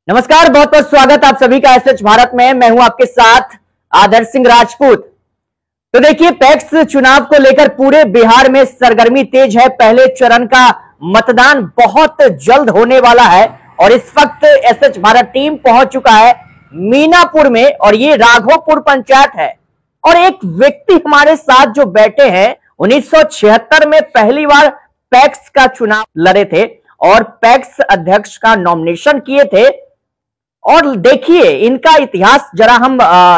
नमस्कार, बहुत बहुत स्वागत आप सभी का एसएच भारत में। मैं हूं आपके साथ आदर्श सिंह राजपूत। तो देखिए, पैक्स चुनाव को लेकर पूरे बिहार में सरगर्मी तेज है। पहले चरण का मतदान बहुत जल्द होने वाला है और इस वक्त एसएच भारत टीम पहुंच चुका है मीनापुर में और ये राघोपुर पंचायत है। और एक व्यक्ति हमारे साथ जो बैठे हैं 1976 में पहली बार पैक्स का चुनाव लड़े थे और पैक्स अध्यक्ष का नॉमिनेशन किए थे। और देखिए इनका इतिहास जरा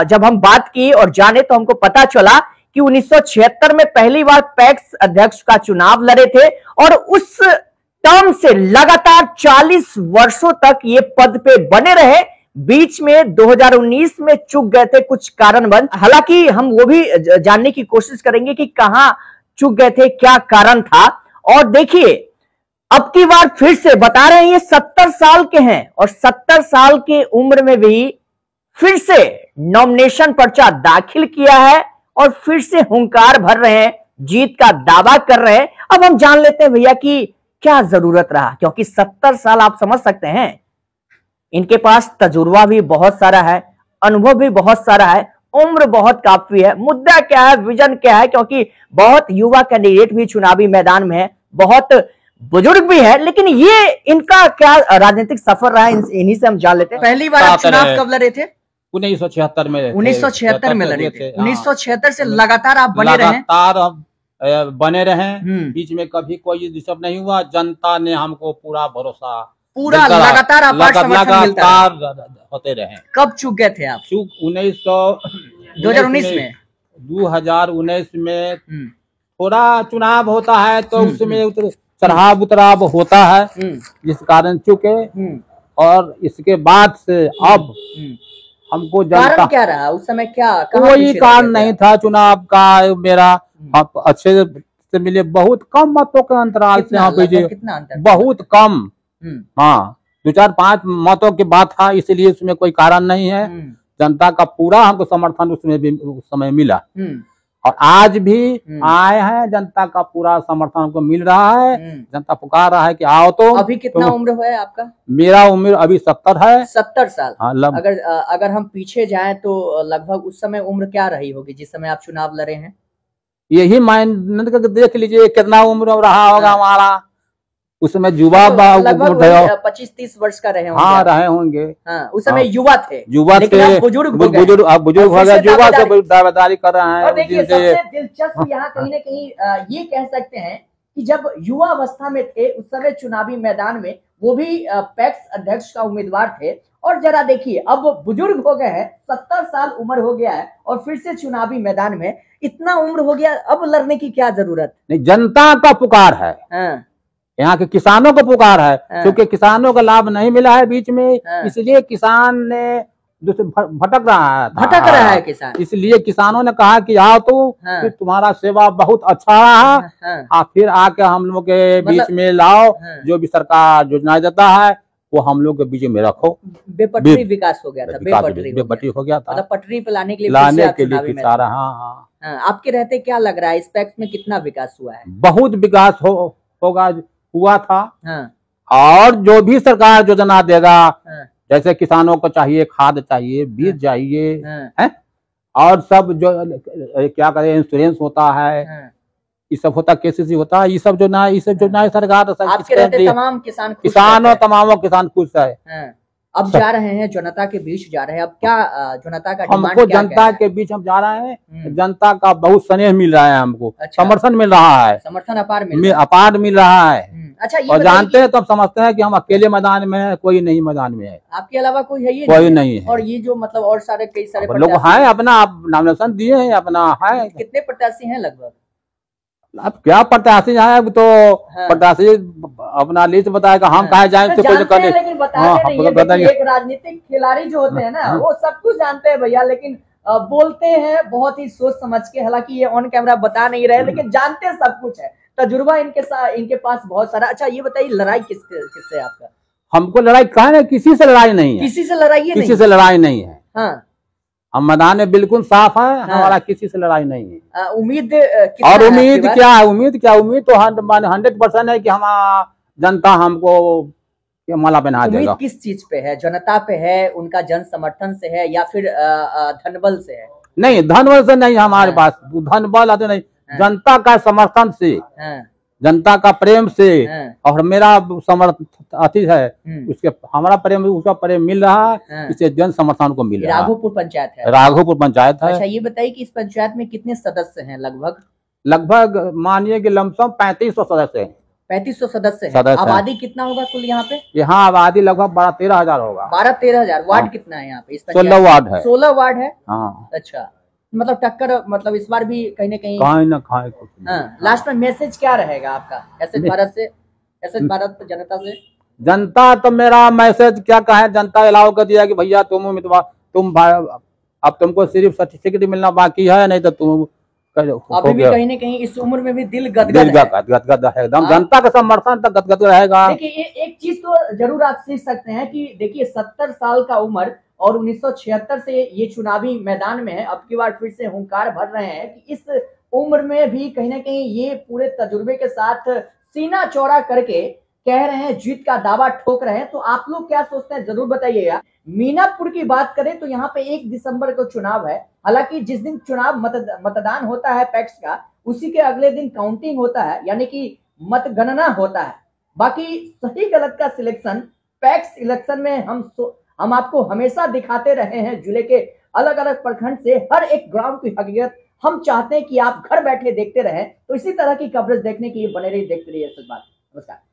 जब हम बात की और जाने तो हमको पता चला कि 1976 में पहली बार पैक्स अध्यक्ष का चुनाव लड़े थे और उस टर्म से लगातार 40 वर्षों तक ये पद पे बने रहे। बीच में 2019 में चूक गए थे कुछ कारणवश। हालांकि हम वो भी जानने की कोशिश करेंगे कि कहां चूक गए थे, क्या कारण था। और देखिए अब की बार फिर से बता रहे हैं, ये 70 साल के हैं और 70 साल के उम्र में भी फिर से नॉमिनेशन पर्चा दाखिल किया है और फिर से हुंकार भर रहे हैं, जीत का दावा कर रहे हैं। अब हम जान लेते हैं भैया कि क्या जरूरत रहा, क्योंकि 70 साल आप समझ सकते हैं, इनके पास तजुर्बा भी बहुत सारा है, अनुभव भी बहुत सारा है, उम्र बहुत काफी है। मुद्दा क्या है, विजन क्या है, क्योंकि बहुत युवा कैंडिडेट भी चुनावी मैदान में है, बहुत बुजुर्ग भी है, लेकिन ये इनका क्या राजनीतिक सफर रहा है, इन्हीं से हम जान लेते हैं। पहली बार आप चुनाव कब लड़े थे? 1976 में 1976 में लड़े थे। 1976 से लगातार आप बने रहे? लगातार बने रहे। बीच में कभी कोई डिस्टर्ब नहीं हुआ। जनता ने हमको पूरा भरोसा, पूरा लगातार होते रहे। कब चूक गए थे आप? चूक 2019 में थोड़ा चुनाव होता है तो उसमें चढ़ाव उतराव होता है, जिस कारण चुके। और इसके बाद से अब हमको कारण क्या रहा उस समय? क्या कोई कारण नहीं था चुनाव का। मेरा अच्छे से मिले, बहुत कम मतों के अंतराल से यहाँ पे, बहुत कम। हाँ, 2-4-5 मतों की बात था, इसलिए उसमें कोई कारण नहीं है। जनता का पूरा हमको समर्थन उसमें भी उस समय मिला और आज भी आए हैं। जनता का पूरा समर्थन हमको मिल रहा है। जनता पुकार रहा है कि आओ। तो अभी कितना उम्र है आपका? मेरा उम्र अभी 70 है। 70 साल। हाँ, अगर हम पीछे जाएं तो लगभग उस समय उम्र क्या रही होगी जिस समय आप चुनाव लड़े हैं? यही माइंड करके देख लीजिए कितना उम्र रहा होगा हमारा। उस समय युवा लगभग 25-30 वर्ष का रहे होंगे। हाँ, रहे होंगे। हाँ, उस समय युवा थे, बुजुर्ग हो गया, युवा से दावेदारी कर रहे हैं। और देखिए सबसे दिलचस्प यहाँ कहीं न कहीं ये कह सकते हैं कि जब युवा अवस्था में थे उस समय चुनावी मैदान में वो भी पैक्स अध्यक्ष का उम्मीदवार थे। और जरा देखिए अब बुजुर्ग हो गए हैं, 70 साल उम्र हो गया है और फिर से चुनावी मैदान में इतना उम्र हो गया, अब लड़ने की क्या जरूरत? नहीं, जनता का पुकार है। यहाँ के किसानों को पुकार है, क्योंकि किसानों का लाभ नहीं मिला है बीच में, इसलिए किसान ने भटक रहा है किसान। इसलिए किसानों ने कहा कि आओ तो तुम्हारा सेवा बहुत अच्छा रहा, फिर आके हम लोग के बीच में लाओ। जो भी सरकार योजना देता है वो हम लोग के बीच में रखो। बेपटरी विकास हो गया था, बेपटरी हो गया था, मतलब पटरी पे लाने के लिए सारा। आपके रहते क्या लग रहा है इस पैक्स में कितना विकास हुआ है? बहुत विकास हुआ था। और जो भी सरकार योजना देगा, जैसे किसानों को चाहिए खाद चाहिए, बीज चाहिए, है, और सब जो क्या करे, इंश्योरेंस होता है, ये सब होता, केसीसी होता है, ये सब जो ना सरकार आपके रहते तमाम किसान खुश है। अब जा रहे हैं जनता के बीच जा रहे हैं, अब क्या जनता का हमको जनता के बीच हम जा रहे हैं। जनता का बहुत स्नेह मिल रहा है हमको। अच्छा। समर्थन मिल रहा है, समर्थन अपार मिल रहा है। अच्छा, और जानते हैं तब समझते हैं कि हम अकेले मैदान में है, कोई नहीं मैदान में है, आपके अलावा कोई है? कोई नहीं है। और ये जो मतलब और कई सारे लोग हैं, अपना नॉमिनेशन दिए हैं, अपना है। कितने प्रत्याशी हैं लगभग? अब क्या प्रत्याशी है, तो प्रत्याशी अपना लिस्ट बताएगा, हम कहा जाए तो कोई लेकिन बताते नहीं है। एक राजनीतिक खिलाड़ी जो होते हैं ना, वो सब कुछ जानते हैं भैया, लेकिन बोलते हैं बहुत ही सोच समझ के। हालांकि ये ऑन कैमरा बता नहीं रहे, लेकिन जानते सब कुछ है, तजुर्बा इनके पास बहुत सारा। अच्छा, ये बताइए लड़ाई किससे आपका? हमको लड़ाई कहा है, किसी से लड़ाई नहीं है। किसी से लड़ाई नहीं है। हाँ, हम मैदान में बिल्कुल साफ है। हमारा किसी से लड़ाई नहीं है। उम्मीद और उम्मीद क्या है? उम्मीद तो 100% है कि हम जनता हमको ये माला पहना देगा। किस चीज पे है? जनता पे है, उनका जन समर्थन से है, या फिर धनबल से है? नहीं, धनबल से नहीं हमारे पास, धनबल आते नहीं, जनता का समर्थन से, जनता का प्रेम से, और मेरा समर्थन अति है उसके, हमारा प्रेम उसका प्रेम मिल रहा है, इससे जन समर्थन को मिल रहा है। राघोपुर पंचायत है? राघोपुर पंचायत है। अच्छा, ये बताइए कि इस पंचायत में कितने सदस्य हैं? लगभग मानिए कि लमसम 3500 सदस्य हैं। 3500 सदस्य हैं। आबादी कितना होगा कुल यहाँ पे? यहाँ आबादी लगभग 12-13 होगा। 12-13 वार्ड कितना है यहाँ पे? 16 वार्ड है। 16 वार्ड है। हाँ। अच्छा, मतलब टक्कर, मतलब इस बार भी कहीं न कहीं कुछ। लास्ट में मैसेज क्या रहेगा आपका एसएच भारत से, एसएच भारत जनता से? जनता तो मेरा मैसेज क्या कहे, जनता अलाउ कर दिया कि भैया तुम अब तुमको सिर्फ सर्टिफिकेट मिलना बाकी है, नहीं तो तुम अभी भी कहीं न कहीं इस उम्र में भी दिल गदगद है एकदम। जनता का समर्थन तक गदगद रहेगा। देखिए, एक चीज तो जरूर आप सीख सकते हैं कि देखिए 70 साल का उम्र और 1976 से ये चुनावी मैदान में है, अब की बार फिर से हुंकार भर रहे हैं कि इस उम्र में भी कहीं ना कहीं ये पूरे तजुर्बे के साथ सीना चौड़ा करके कह रहे हैं, जीत का दावा ठोक रहे हैं। तो आप लोग क्या सोचते हैं जरूर बताइएगा। मीनापुर की बात करें तो यहाँ पे 1 दिसंबर को चुनाव है। हालांकि जिस दिन चुनाव मतदान होता है पैक्स का, उसी के अगले दिन काउंटिंग होता है, यानी कि मतगणना होता है। बाकी सही गलत का सिलेक्शन पैक्स इलेक्शन में हम आपको हमेशा दिखाते रहे हैं। जिले के अलग अलग प्रखंड से हर एक ग्राउंड की हकीकत हम चाहते हैं कि आप घर बैठे देखते रहें। तो इसी तरह की कवरेज देखने के लिए बने रहिए, देखते रहिए एसएच भारत। नमस्कार।